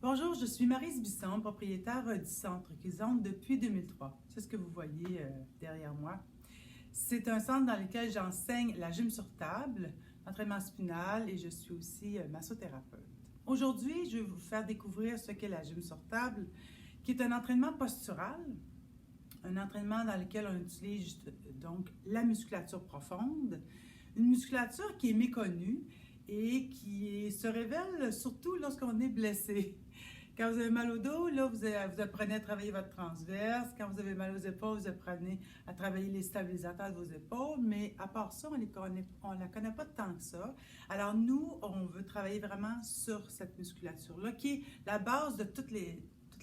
Bonjour, je suis Maryse Bisson, propriétaire du Centre Cuisante depuis 2003. C'est ce que vous voyez derrière moi. C'est un centre dans lequel j'enseigne la gym sur table, l'entraînement spinal et je suis aussi massothérapeute. Aujourd'hui, je vais vous faire découvrir ce qu'est la gym sur table, qui est un entraînement postural, un entraînement dans lequel on utilise donc la musculature profonde, une musculature qui est méconnue et qui se révèle surtout lorsqu'on est blessé. Quand vous avez mal au dos, là, vous apprenez à travailler votre transverse. Quand vous avez mal aux épaules, vous apprenez à travailler les stabilisateurs de vos épaules. Mais à part ça, on ne la connaît pas tant que ça. Alors nous, on veut travailler vraiment sur cette musculature-là, qui est la base de toute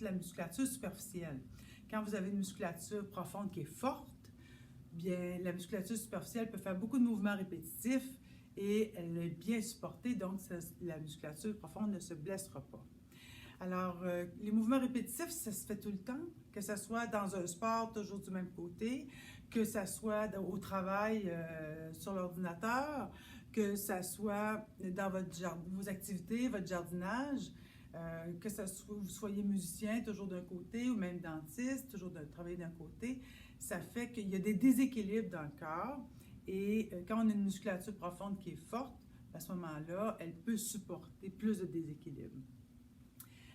la musculature superficielle. Quand vous avez une musculature profonde qui est forte, bien, la musculature superficielle peut faire beaucoup de mouvements répétitifs et elle est bien supportée, donc la musculature profonde ne se blessera pas. Alors, les mouvements répétitifs, ça se fait tout le temps, que ce soit dans un sport toujours du même côté, que ce soit au travail sur l'ordinateur, que ce soit dans vos activités, votre jardinage, que vous soyez musicien toujours d'un côté ou même dentiste, toujours de travailler d'un côté, ça fait qu'il y a des déséquilibres dans le corps et quand on a une musculature profonde qui est forte, à ce moment-là, elle peut supporter plus de déséquilibre.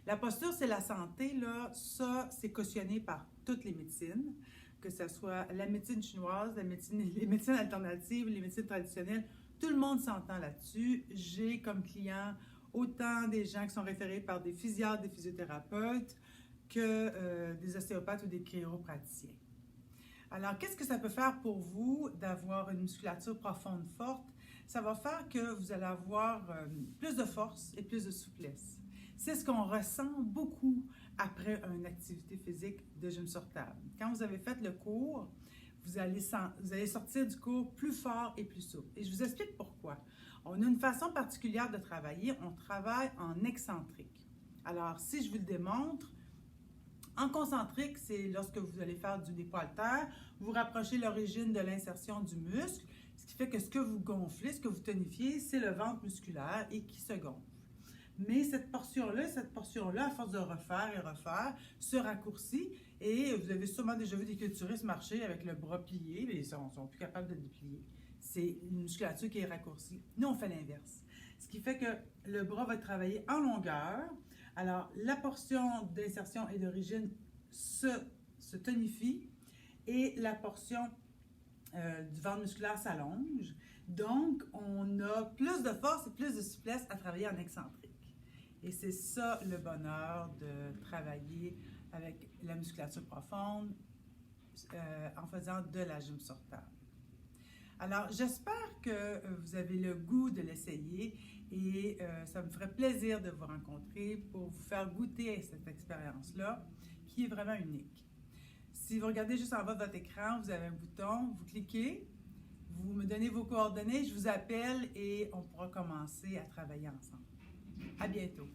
La posture, c'est la santé, là, ça, c'est cautionné par toutes les médecines, que ce soit la médecine chinoise, les médecines alternatives, les médecines traditionnelles, tout le monde s'entend là-dessus. J'ai comme client autant des gens qui sont référés par des physiatres, des physiothérapeutes, que des ostéopathes ou des chiropraticiens. Alors, qu'est-ce que ça peut faire pour vous d'avoir une musculature profonde forte? Ça va faire que vous allez avoir plus de force et plus de souplesse. C'est ce qu'on ressent beaucoup après une activité physique de gym sur table. Quand vous avez fait le cours, vous allez sortir du cours plus fort et plus souple. Et je vous explique pourquoi. On a une façon particulière de travailler. On travaille en excentrique. Alors, si je vous le démontre, en concentrique, c'est lorsque vous allez faire du dépôt-haltère, vous rapprochez l'origine de l'insertion du muscle, ce qui fait que ce que vous gonflez, ce que vous tonifiez, c'est le ventre musculaire et qui se gonfle. Mais cette portion-là, à force de refaire et refaire, se raccourcit et vous avez sûrement déjà vu des culturistes marcher avec le bras plié, mais ils sont plus capables de le déplier. C'est une musculature qui est raccourcie. Nous, on fait l'inverse. Ce qui fait que le bras va travailler en longueur. Alors, la portion d'insertion et d'origine se tonifie et la portion du ventre musculaire s'allonge. Donc, on a plus de force et plus de souplesse à travailler en excentrique. Et c'est ça le bonheur de travailler avec la musculature profonde en faisant de la gym sur table. Alors, j'espère que vous avez le goût de l'essayer et ça me ferait plaisir de vous rencontrer pour vous faire goûter à cette expérience-là qui est vraiment unique. Si vous regardez juste en bas de votre écran, vous avez un bouton, vous cliquez, vous me donnez vos coordonnées, je vous appelle et on pourra commencer à travailler ensemble. À bientôt.